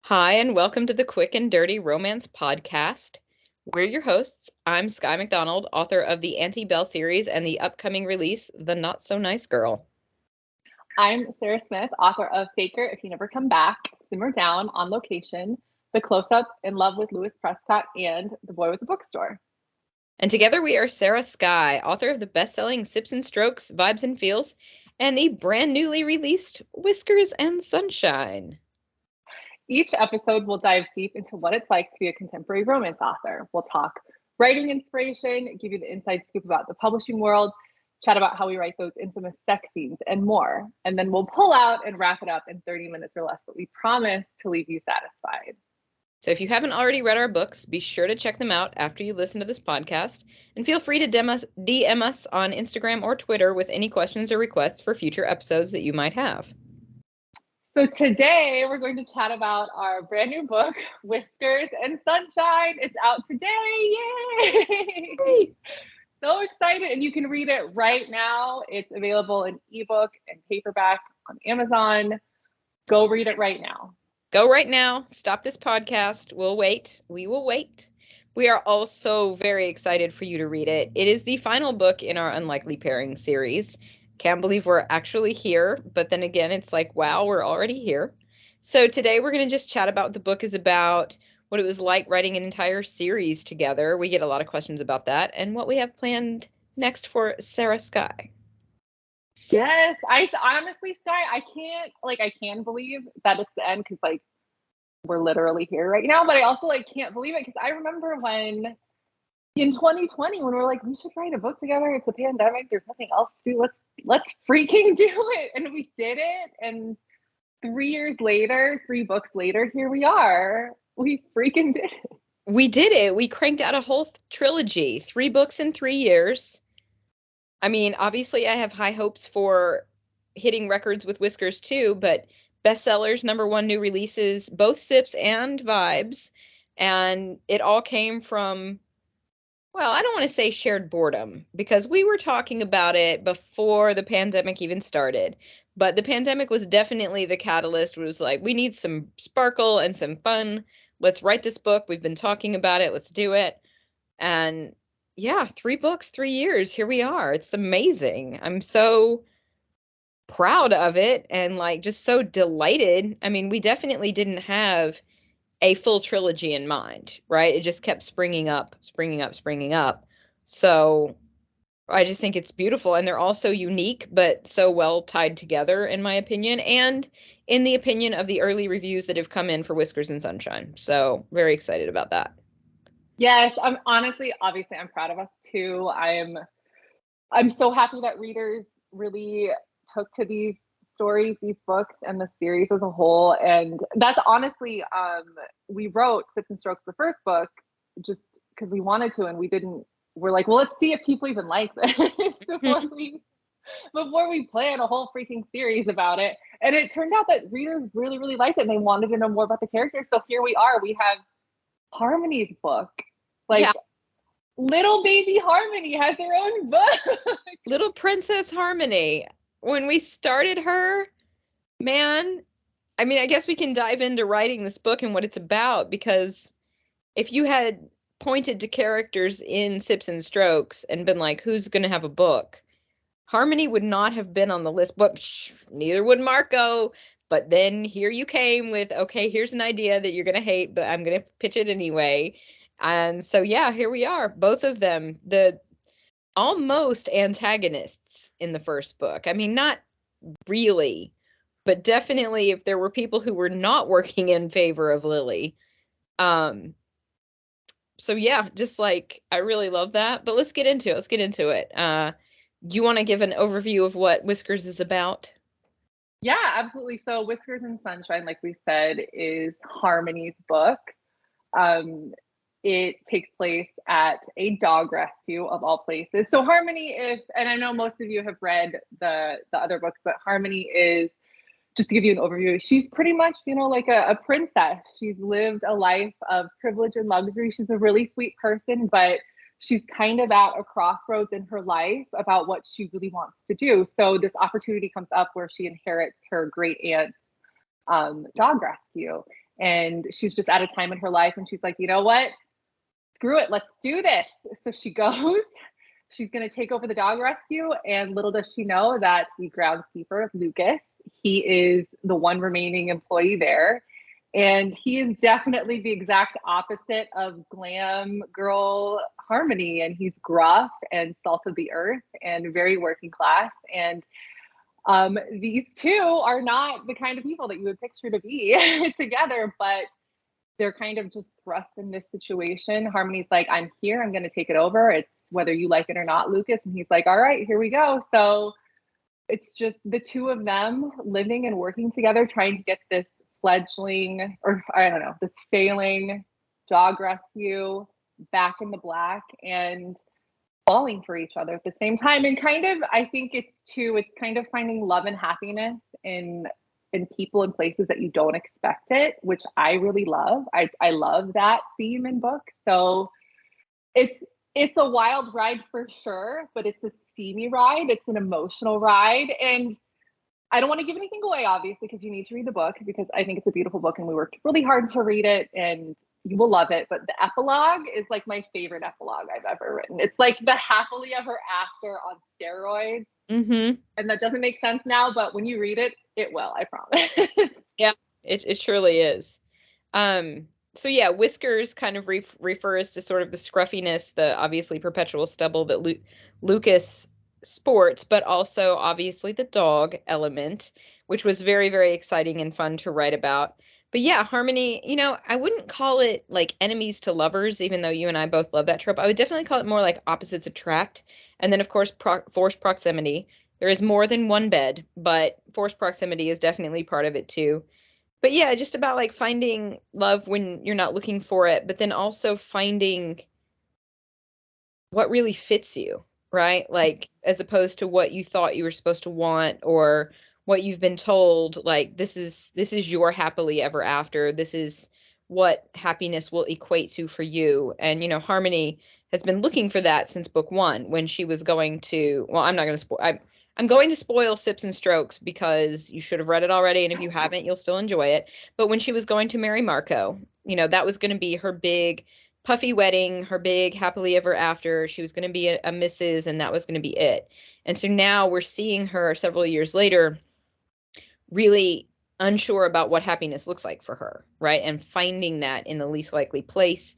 Hi, and welcome to the Quick and Dirty Romance Podcast. We're your hosts. I'm Skye McDonald, author of the Anti-Belle series and the upcoming release, The Not So Nice Girl. I'm Sarah Smith, author of Faker, If You Never Come Back, Simmer Down, On Location, The Close-Up, In Love with Louis Prescott, and The Boy with the Bookstore. And together we are Sarah Skye, author of the best-selling Sips and Strokes, Vibes and Feels, and the brand newly released Whiskers and Sunshine. Each episode will dive deep into what it's like to be a contemporary romance author. We'll talk writing inspiration, give you the inside scoop about the publishing world, chat about how we write those infamous sex scenes, and more. And then we'll pull out and wrap it up in 30 minutes or less, but we promise to leave you satisfied. So if you haven't already read our books, be sure to check them out after you listen to this podcast, and feel free to DM us on Instagram or Twitter with any questions or requests for future episodes that you might have. So today we're going to chat about our brand new book, Whiskers and Sunshine. It's out today. Yay! So excited. And you can read it right now. It's available in ebook and paperback on Amazon. Go read it right now. Go right now. Stop this podcast. We'll wait. We will wait. We are also very excited for you to read it. It is the final book in our Unlikely Pairings series. Can't believe we're actually here, but then again, it's like, wow, we're already here. So today we're going to just chat about what the book is about, what it was like writing an entire series together. We get a lot of questions about that, and what we have planned next for Sarah Skye. Yes, I honestly, Skye, I can believe that it's the end because we're literally here right now, but I also can't believe it because I remember when in 2020 when we're like, we should write a book together. It's a pandemic. There's nothing else to do. Let's freaking do it. And we did it. And 3 years later, 3 books later, here we are. We freaking did it. We did it. We cranked out a whole trilogy, 3 books in 3 years. I mean, obviously I have high hopes for hitting records with Whiskers too, but bestsellers, #1 new releases, both Sips and Vibes. And it all came from, well, I don't want to say shared boredom because we were talking about it before the pandemic even started. But the pandemic was definitely the catalyst. It was like, we need some sparkle and some fun. Let's write this book. We've been talking about it. Let's do it. And yeah, 3 books, 3 years. Here we are. It's amazing. I'm so proud of it and just so delighted. I mean, we definitely didn't have a full trilogy in mind, right? It just kept springing up, springing up, springing up. So I just think it's beautiful. And they're all so unique, but so well tied together, in my opinion, and in the opinion of the early reviews that have come in for Whiskers and Sunshine. So very excited about that. Yes, obviously, I'm proud of us too. I'm so happy that readers really took to these stories, these books, and the series as a whole. And that's honestly, we wrote Sips and Strokes, the first book, just because we wanted to, and we're like, well, let's see if people even like this before we plan a whole freaking series about it. And it turned out that readers really, really liked it, and they wanted to know more about the characters. So here we are. We have Harmony's book. Little baby Harmony has her own book. Little Princess Harmony. When we started her, man, I mean, I guess we can dive into writing this book and what it's about, because if you had pointed to characters in Sips and Strokes and been like, who's going to have a book? Harmony would not have been on the list, but neither would Marco. But then here you came with, okay, here's an idea that you're going to hate, but I'm going to pitch it anyway. And so, yeah, here we are. Both of them, the almost antagonists in the first book. I mean, not really, but definitely if there were people who were not working in favor of Lily. So yeah, just I really love that. But let's get into it. Do you want to give an overview of what Whiskers is about? Yeah, absolutely. So Whiskers and Sunshine, like we said, is Harmony's book. It takes place at a dog rescue of all places. So Harmony and I know most of you have read the other books, but Harmony is, just to give you an overview, she's pretty much, like a princess. She's lived a life of privilege and luxury. She's a really sweet person, but she's kind of at a crossroads in her life about what she really wants to do. So this opportunity comes up where she inherits her great aunt's dog rescue. And she's just at a time in her life and she's like, you know what? Screw it, let's do this. So she goes, she's going to take over the dog rescue. And little does she know that the groundskeeper, Lucas, he is the one remaining employee there. And he is definitely the exact opposite of glam girl Harmony. And he's gruff and salt of the earth and very working class. And these two are not the kind of people that you would picture to be together, but they're kind of just thrust in this situation. Harmony's like, I'm here, I'm going to take it over. It's whether you like it or not, Lucas. And he's like, all right, here we go. So it's just the two of them living and working together, trying to get this fledgling, or I don't know, this failing dog rescue back in the black and falling for each other at the same time. And kind of, I think it's kind of finding love and happiness in people and places that you don't expect it, which I really love. I love that theme in books. So it's a wild ride for sure, but it's a steamy ride. It's an emotional ride. And I don't want to give anything away, obviously, because you need to read the book, because I think it's a beautiful book and we worked really hard to read it and you will love it. But the epilogue is like my favorite epilogue I've ever written. It's like the happily ever after on steroids. Mm-hmm. And that doesn't make sense now, but when you read it, it will, I promise. Yeah, it surely is. So yeah, Whiskers kind of refers to sort of the scruffiness, the obviously perpetual stubble that Lucas sports, but also obviously the dog element, which was very, very exciting and fun to write about. But yeah, Harmony, I wouldn't call it like enemies to lovers, even though you and I both love that trope. I would definitely call it more like opposites attract. And then, of course, forced proximity. There is more than one bed, but forced proximity is definitely part of it too. But yeah, just about like finding love when you're not looking for it, but then also finding what really fits you, right? Like as opposed to what you thought you were supposed to want or what you've been told, like this is your happily ever after. This is what happiness will equate to for you. And Harmony has been looking for that since book 1 when she was going to, well, I'm not going to spoil I'm going to spoil Sips and Strokes because you should have read it already, and if you haven't, you'll still enjoy it. But when she was going to marry Marco, that was going to be her big puffy wedding, her big happily ever after. She was going to be a Mrs., and that was going to be it. And so now we're seeing her several years later really unsure about what happiness looks like for her, right? And finding that in the least likely place,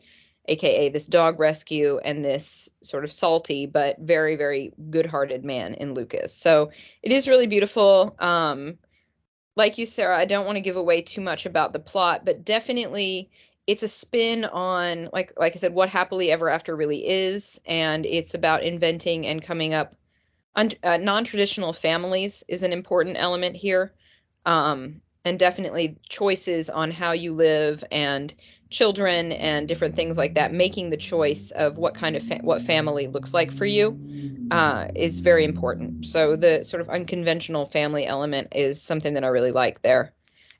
aka this dog rescue and this sort of salty but very, very good-hearted man in Lucas. So it is really beautiful. Like you, Sarah, I don't want to give away too much about the plot, but definitely it's a spin on, like I said, what happily ever after really is, and it's about inventing and coming up. Non-traditional families is an important element here, and definitely choices on how you live and children and different things like that. Making the choice of what kind of what family looks like for you is very important. So the sort of unconventional family element is something that I really like there.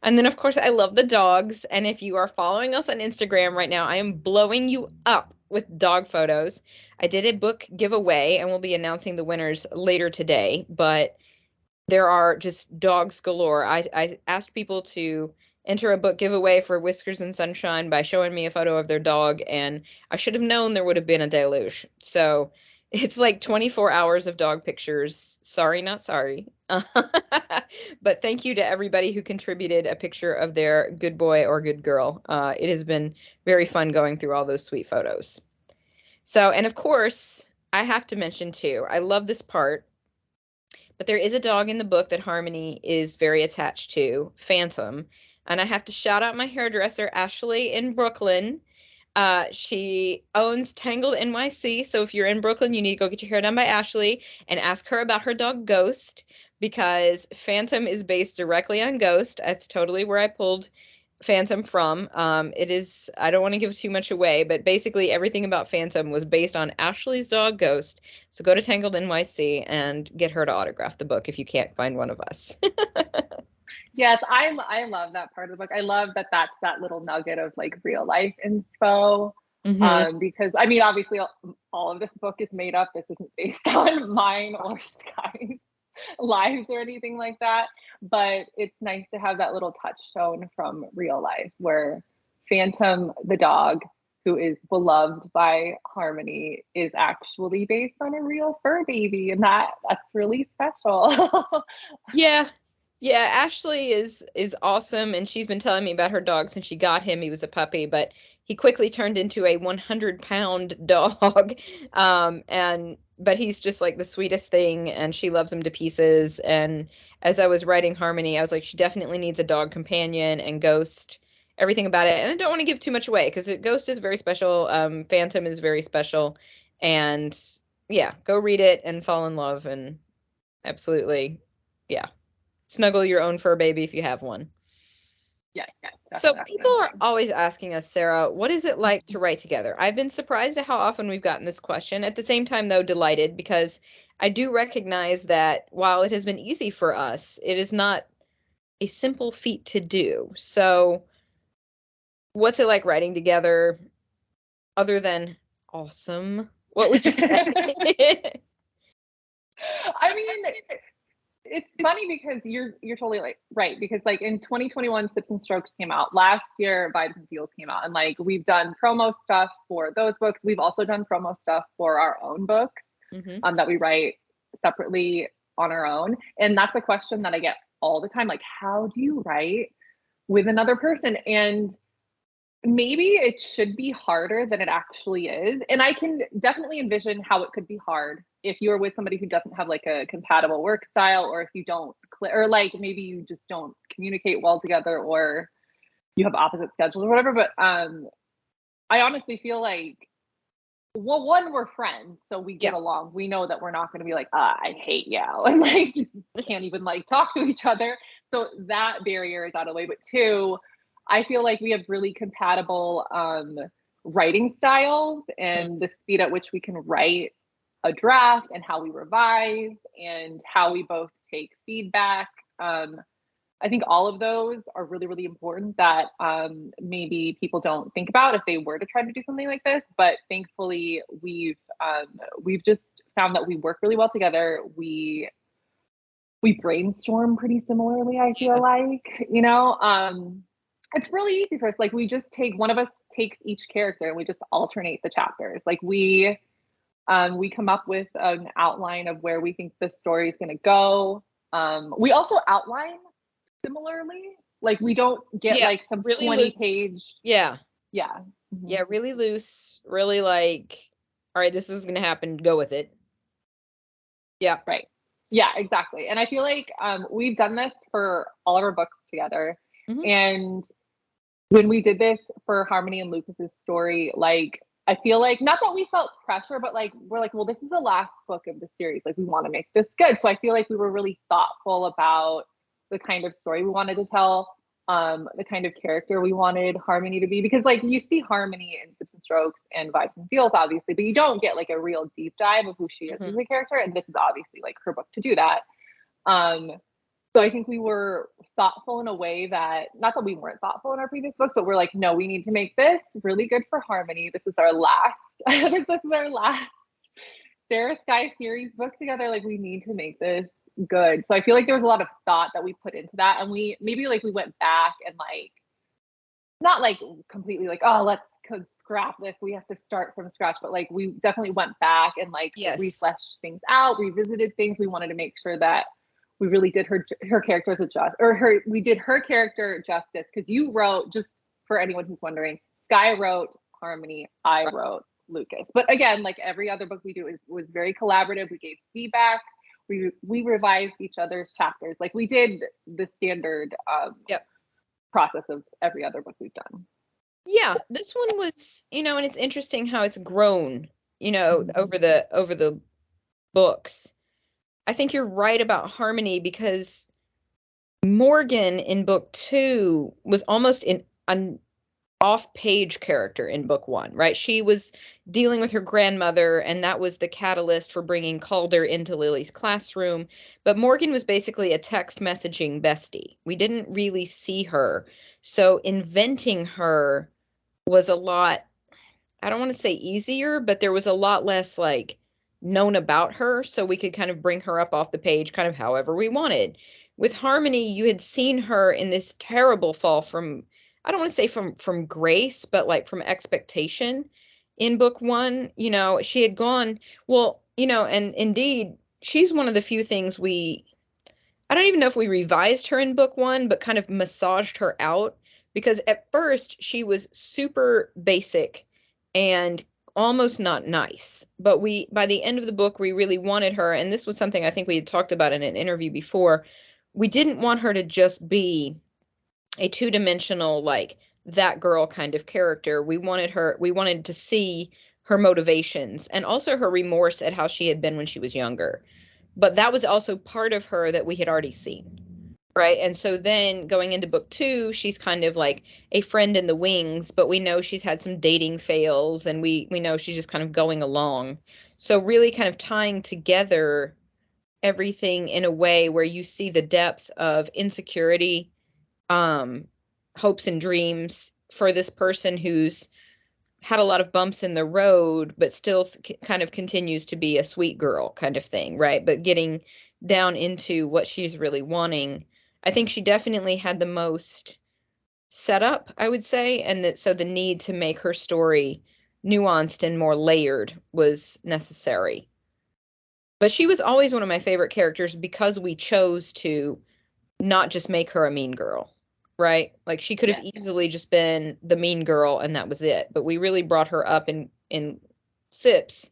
And then, of course, I love the dogs. And if you are following us on Instagram right now, I am blowing you up with dog photos. I did a book giveaway and we'll be announcing the winners later today, but there are just dogs galore. I asked people to enter a book giveaway for Whiskers and Sunshine by showing me a photo of their dog, and I should have known there would have been a deluge. So it's like 24 hours of dog pictures. Sorry, not sorry. But thank you to everybody who contributed a picture of their good boy or good girl. It has been very fun going through all those sweet photos. So, and of course, I have to mention too, I love this part, but there is a dog in the book that Harmony is very attached to, Phantom. And I have to shout out my hairdresser, Ashley, in Brooklyn. She owns Tangled NYC. So if you're in Brooklyn, you need to go get your hair done by Ashley and ask her about her dog Ghost, because Phantom is based directly on Ghost. That's totally where I pulled Phantom from. It is, I don't want to give too much away, but basically everything about Phantom was based on Ashley's dog Ghost. So go to Tangled NYC and get her to autograph the book if you can't find one of us. Yes, I love that part of the book. I love that that's that little nugget of like real life info. Mm-hmm. Because I mean, obviously all of this book is made up. This isn't based on mine or Skye's. lives or anything like that. But it's nice to have that little touchstone from real life where Phantom, the dog, who is beloved by Harmony, is actually based on a real fur baby, and that's really special. Yeah. Yeah, Ashley is awesome, and she's been telling me about her dog since she got him. He was a puppy, but he quickly turned into a 100-pound dog. And but he's just like the sweetest thing, and she loves him to pieces. And as I was writing Harmony, I was like, she definitely needs a dog companion, and Ghost, everything about it. And I don't want to give too much away because Ghost is very special. Phantom is very special, and yeah, go read it and fall in love, and absolutely, yeah. Snuggle your own fur baby if you have one. Yeah, yeah, So definitely. people are always asking us, Sarah, what is it like to write together? I've been surprised at how often we've gotten this question. At the same time, though, delighted because I do recognize that while it has been easy for us, it is not a simple feat to do. So what's it like writing together other than awesome? What would you say? I mean, it's funny because you're totally like right, because like in 2021 Sips and Strokes came out, last year Vibes and Feels came out, and like we've done promo stuff for those books. We've also done promo stuff for our own books that we write separately on our own. And that's a question that I get all the time, like, how do you write with another person? And maybe it should be harder than it actually is. And I can definitely envision how it could be hard if you're with somebody who doesn't have like a compatible work style, or if you don't or like maybe you just don't communicate well together, or you have opposite schedules or whatever. But I honestly feel like, well, one, we're friends, so we get Yeah. along. We know that we're not going to be like, I hate you, and like can't even like talk to each other. So that barrier is out of the way. But two, I feel like we have really compatible writing styles, and the speed at which we can write a draft, and how we revise, and how we both take feedback. I think all of those are really, really important that maybe people don't think about if they were to try to do something like this. But thankfully, we've just found that we work really well together. We brainstorm pretty similarly. I feel like, it's really easy for us. Like we just take one of us takes each character and we just alternate the chapters. Like we come up with an outline of where we think the story is going to go. We also outline similarly. Like we don't get like some really 20-page. Yeah. Yeah. Yeah, really loose, really like, all right, this is going to happen, go with it. Yeah. Right. Yeah, exactly. And I feel like we've done this for all of our books together. And when we did this for Harmony and Lucas's story, like I feel like, not that we felt pressure, but like we're like, well, this is the last book of the series. Like we want to make this good. So I feel like we were really thoughtful about the kind of story we wanted to tell, the kind of character we wanted Harmony to be. Because like you see Harmony in Sips and Strokes and Vibes and Feels, obviously, but you don't get like a real deep dive of who she is as a character. And this is obviously like her book to do that. So I think we were thoughtful in a way that, not that we weren't thoughtful in our previous books, but we're like, no, we need to make this really good for Harmony. This is our last, this is our last Sarah Skye series book together. Like we need to make this good. So I feel like there was a lot of thought that we put into that. And we went back and like, not like completely like, oh, let's scrap this, we have to start from scratch. But like we definitely went back and like refleshed things out, revisited things. We wanted to make sure that we really did her character we did her character justice. Because you wrote, just for anyone who's wondering, Skye wrote Harmony, I wrote Lucas. But again, like every other book we do was very collaborative. We gave feedback, we revised each other's chapters. Like we did the standard process of every other book we've done. Yeah, this one was, and it's interesting how it's grown, over the books. I think you're right about Harmony, because Morgan in book 2 was almost an off-page character in book 1, right? She was dealing with her grandmother, and that was the catalyst for bringing Calder into Lily's classroom. But Morgan was basically a text messaging bestie. We didn't really see her. So inventing her was a lot, I don't want to say easier, but there was a lot less like known about her, so we could kind of bring her up off the page kind of however we wanted. With Harmony, you had seen her in this terrible fall from, I don't want to say from grace, but like from expectation in book one. You know, she had gone, well, you know, and indeed, she's one of the few things I don't even know if we revised her in book one, but kind of massaged her out, because at first she was super basic and almost not nice. But by the end of the book, we really wanted her. And this was something I think we had talked about in an interview before. We didn't want her to just be a two-dimensional, like that girl kind of character. We wanted to see her motivations and also her remorse at how she had been when she was younger. But that was also part of her that we had already seen. Right. And so then going into book two, she's kind of like a friend in the wings, but we know she's had some dating fails, and we know she's just kind of going along. So really kind of tying together everything in a way where you see the depth of insecurity, um, hopes and dreams for this person who's had a lot of bumps in the road, but still kind of continues to be a sweet girl kind of thing, right? But getting down into what she's really wanting. I think she definitely had the most setup, I would say, and that so the need to make her story nuanced and more layered was necessary. But she was always one of my favorite characters because we chose to not just make her a mean girl, right? Like she could have Yes. easily just been the mean girl and that was it. But we really brought her up in sips.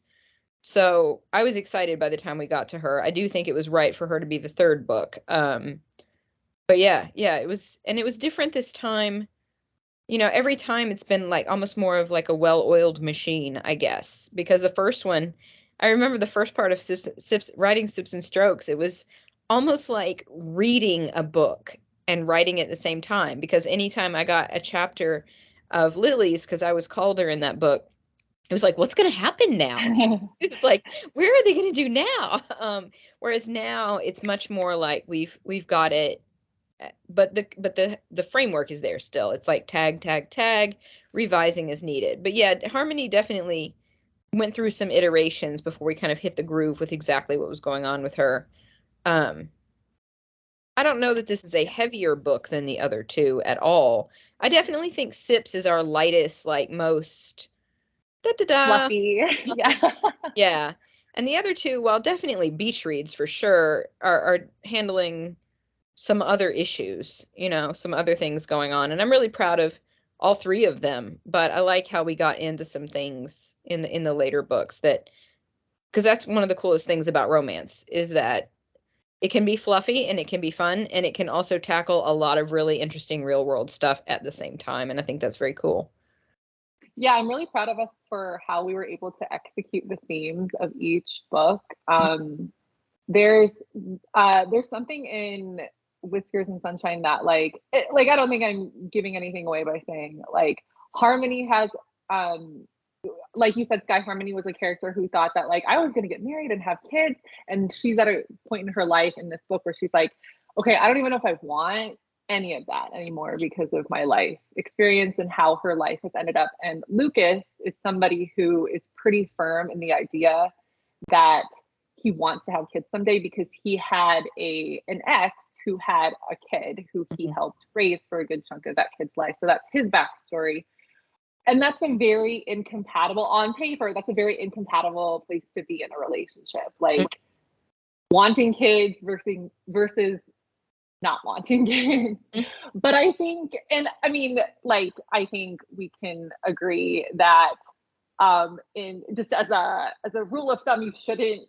So I was excited by the time we got to her. I do think it was right for her to be the third book. But yeah, it was different this time. You know, every time it's been like almost more of like a well-oiled machine, I guess, because the first one, I remember the first part of writing Sips and Strokes, it was almost like reading a book and writing at the same time, because anytime I got a chapter of Lily's, because I was Calder in that book, it was like, what's going to happen now? It's like, where are they going to do now? Whereas now it's much more like we've got it, but the framework is there still. It's like tag, tag, tag, revising is needed. But yeah, Harmony definitely went through some iterations before we kind of hit the groove with exactly what was going on with her. Um, I don't know that this is a heavier book than the other two at all. I definitely think Sips is our lightest, like most da da da. Fluffy. Yeah. Yeah. And the other two, while definitely beach reads for sure, are handling some other issues, you know, some other things going on. And I'm really proud of all three of them. But I like how we got into some things in the later books, that because that's one of the coolest things about romance, is that it can be fluffy and it can be fun, and it can also tackle a lot of really interesting real world stuff at the same time. And I think that's very cool. Yeah, I'm really proud of us for how we were able to execute the themes of each book. There's something in Whiskers and Sunshine that like I don't think I'm giving anything away by saying like Harmony has like you said, Skye, Harmony was a character who thought that like I was going to get married and have kids, and she's at a point in her life in this book where she's like, okay, I don't even know if I want any of that anymore because of my life experience and how her life has ended up. And Lucas is somebody who is pretty firm in the idea that he wants to have kids someday because he had an ex who had a kid who he helped raise for a good chunk of that kid's life. So that's his backstory. And that's a very incompatible, on paper, that's a very incompatible place to be in a relationship. Like wanting kids versus not wanting kids. But I think, and I mean, like, I think we can agree that in just as a rule of thumb, you shouldn't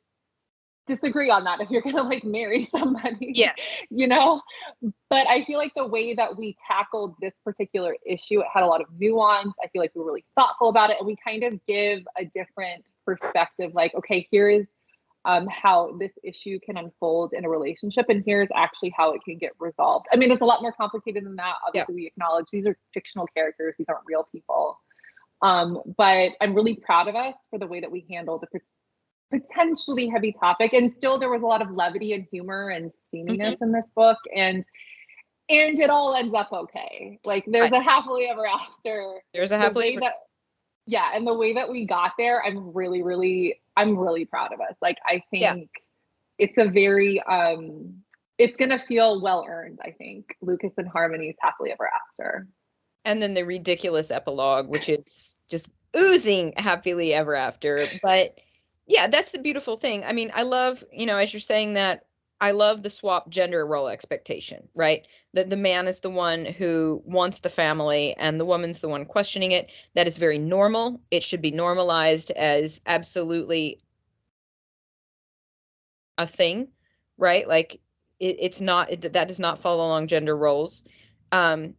disagree on that if you're gonna like marry somebody. Yes. You know, but I feel like the way that we tackled this particular issue, it had a lot of nuance. I feel like we were really thoughtful about it, and we kind of give a different perspective, like, okay, here is how this issue can unfold in a relationship, and here's actually how it can get resolved. I mean, it's a lot more complicated than that. Obviously, we acknowledge these are fictional characters; these aren't real people. But I'm really proud of us for the way that we handled the potentially heavy topic, and still there was a lot of levity and humor and steaminess in this book, and it all ends up okay. Like there's a happily ever after. There's a happily ever. Yeah, and the way that we got there, I'm really, really I'm really proud of us. Like, I Yeah. think it's a very, it's going to feel well earned, I think. Lucas and Harmony's Happily Ever After. And then the ridiculous epilogue, which is just oozing happily ever after. But yeah, that's the beautiful thing. I mean, I love, as you're saying that, I love the swap gender role expectation, right? That the man is the one who wants the family and the woman's the one questioning it. That is very normal. It should be normalized as absolutely a thing, right? Like it's not, that does not follow along gender roles. Um,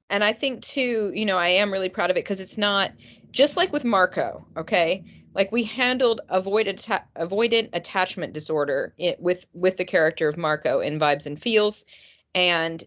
and I think too, I am really proud of it because it's not just like with Marco, okay? Like we handled avoidant attachment disorder with the character of Marco in Vibes and Feels. And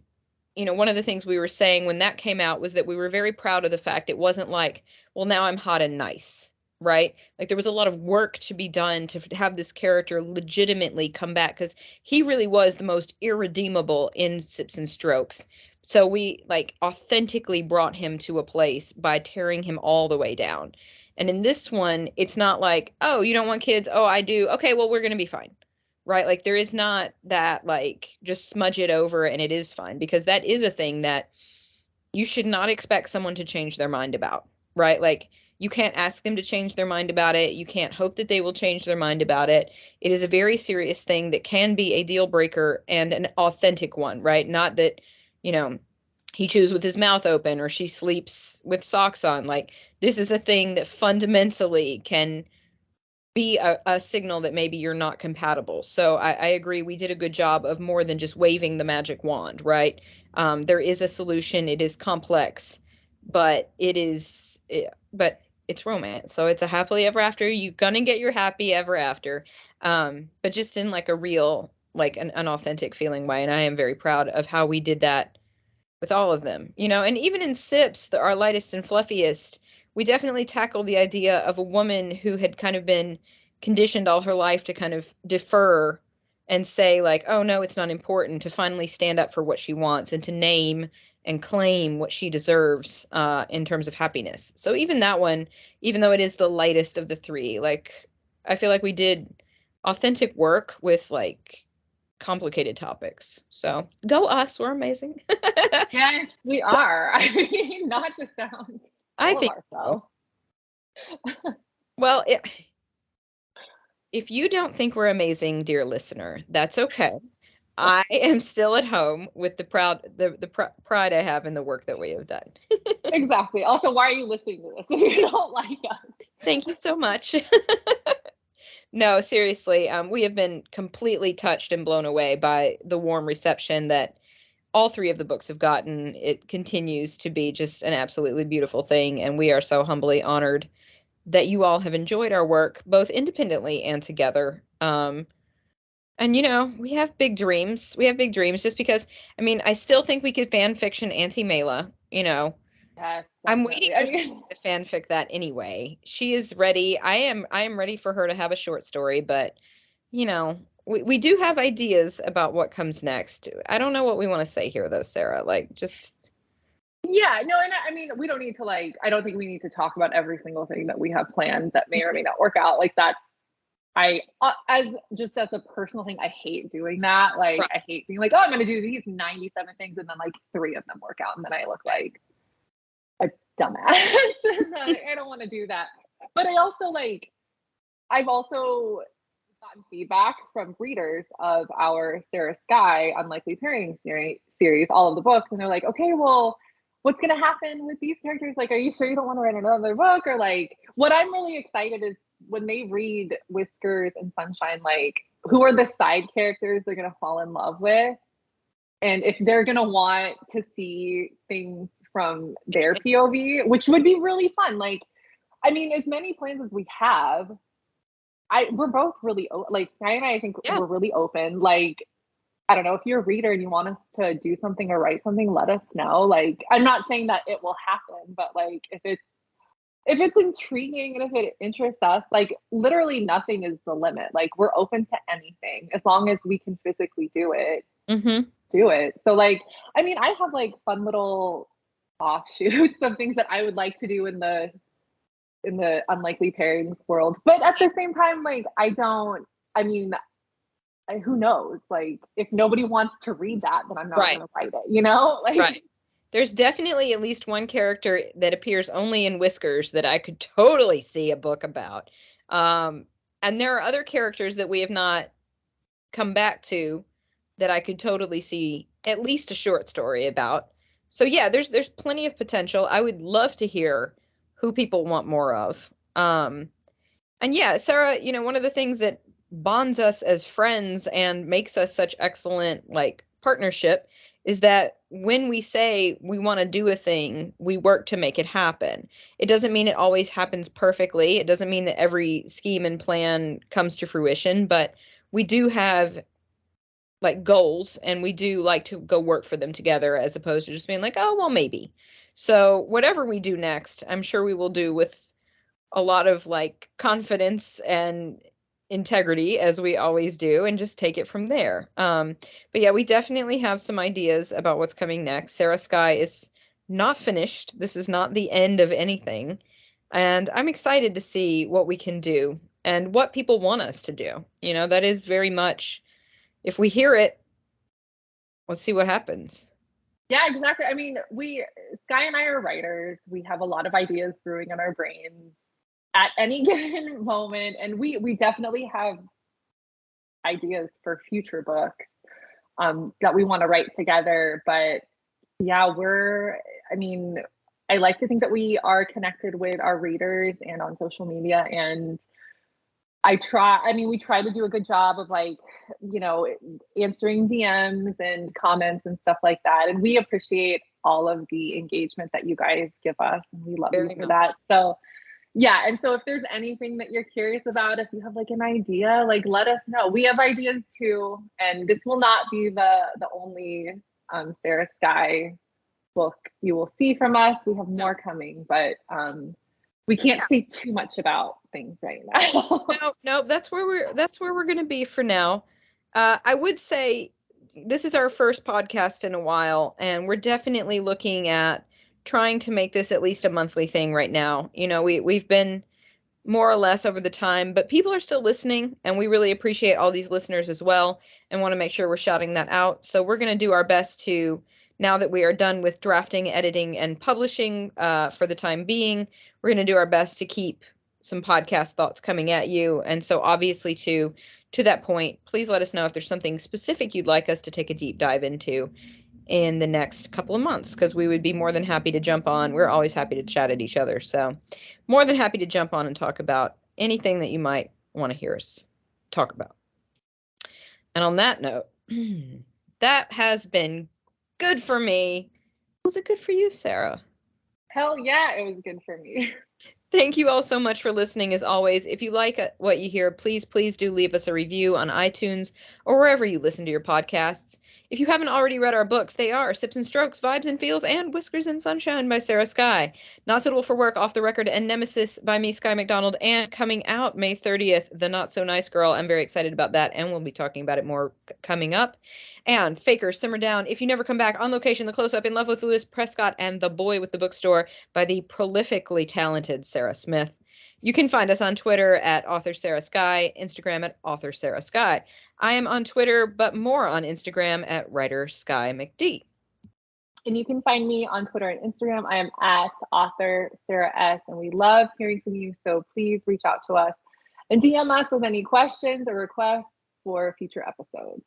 one of the things we were saying when that came out was that we were very proud of the fact it wasn't like, well, now I'm hot and nice, right? Like there was a lot of work to be done to have this character legitimately come back because he really was the most irredeemable in Sips and Strokes. So we like authentically brought him to a place by tearing him all the way down. And in this one, it's not like, oh, you don't want kids? Oh, I do. Okay, well, we're going to be fine, right? Like there is not that like just smudge it over and it is fine, because that is a thing that you should not expect someone to change their mind about, right? Like you can't ask them to change their mind about it. You can't hope that they will change their mind about it. It is a very serious thing that can be a deal breaker, and an authentic one, right? Not that, you know, he chews with his mouth open or she sleeps with socks on. Like this is a thing that fundamentally can be a signal that maybe you're not compatible. So I agree. We did a good job of more than just waving the magic wand, right? There is a solution. It is complex, but but it's romance. So it's a happily ever after. You're gonna get your happy ever after, but just in like a real, like an authentic feeling way. And I am very proud of how we did that with all of them, and even in Sips, our lightest and fluffiest, we definitely tackled the idea of a woman who had kind of been conditioned all her life to kind of defer and say like, oh no, it's not important, to finally stand up for what she wants and to name and claim what she deserves in terms of happiness. So even that one, even though it is the lightest of the three, like I feel like we did authentic work with like complicated topics. So go us, we're amazing. Yes, we are. I mean, not to sound I full of think ourselves. so. Well, if you don't think we're amazing, dear listener, that's okay. I am still at home with the pride I have in the work that we have done. Exactly. Also, why are you listening to this if you don't like us? Thank you so much. No, seriously, we have been completely touched and blown away by the warm reception that all three of the books have gotten. It continues to be just an absolutely beautiful thing, and we are so humbly honored that you all have enjoyed our work, both independently and together. And we have big dreams. We have big dreams just because, I mean, I still think we could fan fiction Auntie Mela, Yes, I'm waiting definitely. I for someone mean, to fanfic that anyway. She is ready. I am ready for her to have a short story, but we do have ideas about what comes next. I don't know what we want to say here though, Sarah. Like just yeah, no, and I mean, we don't need to I don't think we need to talk about every single thing that we have planned that may or may not work out. Like that, as a personal thing, I hate doing that. Like, right. I hate being like, oh, I'm going to do these 97 things, and then like 3 of them work out, and then I look like a dumbass. And I don't want to do that. But I've also gotten feedback from readers of our Sarah Skye Unlikely Pairings series, all of the books, and they're like, okay, well, what's going to happen with these characters? Like, are you sure you don't want to write another book? Or like, what I'm really excited is when they read Whiskers and Sunshine, like, who are the side characters they're going to fall in love with? And if they're going to want to see things from their POV, which would be really fun. Like, I mean, as many plans as we have, we're both really like Skye and I think Yeah. we're really open. Like, I don't know, if you're a reader and you want us to do something or write something, let us know. Like, I'm not saying that it will happen, but like if it's intriguing and if it interests us, like literally nothing is the limit. Like, we're open to anything as long as we can physically do it. Mm-hmm. Do it. So like, I mean, I have like fun little offshoots of things that I would like to do in the in the Unlikely Pairings world. But at the same time, like, who knows? Like, if nobody wants to read that, then I'm not Right. going to write it, you know? Like, Right. There's definitely at least one character that appears only in Whiskers that I could totally see a book about. And there are other characters that we have not come back to that I could totally see at least a short story about. So yeah, there's plenty of potential. I would love to hear who people want more of. And yeah, Sarah, one of the things that bonds us as friends and makes us such excellent like partnership is that when we say we want to do a thing, we work to make it happen. It doesn't mean it always happens perfectly. It doesn't mean that every scheme and plan comes to fruition, but we do have like goals and we do like to go work for them together as opposed to just being like, oh, well, maybe. So whatever we do next, I'm sure we will do with a lot of like confidence and integrity as we always do and just take it from there. But yeah, we definitely have some ideas about what's coming next. Sarah Skye is not finished. This is not the end of anything. And I'm excited to see what we can do and what people want us to do. That is very much, if we hear it, let's see what happens. yeah, exactly. I mean, Skye and I are writers. We have a lot of ideas brewing in our brains at any given moment. And we definitely have ideas for future books that we want to write together. But yeah, I like to think that we are connected with our readers and on social media. And we try to do a good job of like, answering DMs and comments and stuff like that. And we appreciate all of the engagement that you guys give us. And we love you for that. So yeah. And so if there's anything that you're curious about, if you have like an idea, like let us know. We have ideas too. And this will not be the only Sarah Skye book you will see from us. We have more coming, but we can't say too much about things right now. No, that's where we're going to be for now. I would say this is our first podcast in a while, and we're definitely looking at trying to make this at least a monthly thing right now. We've been more or less over the time, but people are still listening, and we really appreciate all these listeners as well, and want to make sure we're shouting that out. So we're going to do our best to, now that we are done with drafting, editing, and publishing for the time being, we're going to do our best to keep some podcast thoughts coming at you. And so obviously to that point, please let us know if there's something specific you'd like us to take a deep dive into in the next couple of months, because we would be more than happy to jump on. We're always happy to chat at each other. So more than happy to jump on and talk about anything that you might want to hear us talk about. And on that note, that has been good for me. Was it good for you, Sarah? Hell yeah, it was good for me. Thank you all so much for listening. As always, if you like what you hear, please do leave us a review on iTunes or wherever you listen to your podcasts. If you haven't already read our books, they are Sips and Strokes, Vibes and Feels, and Whiskers and Sunshine by Sarah Skye, Not Suitable for Work, Off the Record, and Nemesis by me, Skye McDonald, and coming out May 30th, The Not So Nice Girl. I'm very excited about that, and we'll be talking about it more coming up. And Faker, Simmer Down, If You Never Come Back, On Location, The Close-Up, In Love with Louis Prescott, and The Boy with the Bookstore by the prolifically talented Sarah Smith. You can find us on Twitter at author Sarah Skye, Instagram at author Sarah Skye. I am on Twitter, but more on Instagram at writer Skye McD. And you can find me on Twitter and Instagram. I am at author Sarah S. And we love hearing from you. So please reach out to us and DM us with any questions or requests for future episodes.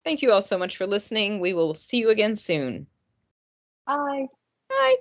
Thank you all so much for listening. We will see you again soon. Bye. Bye.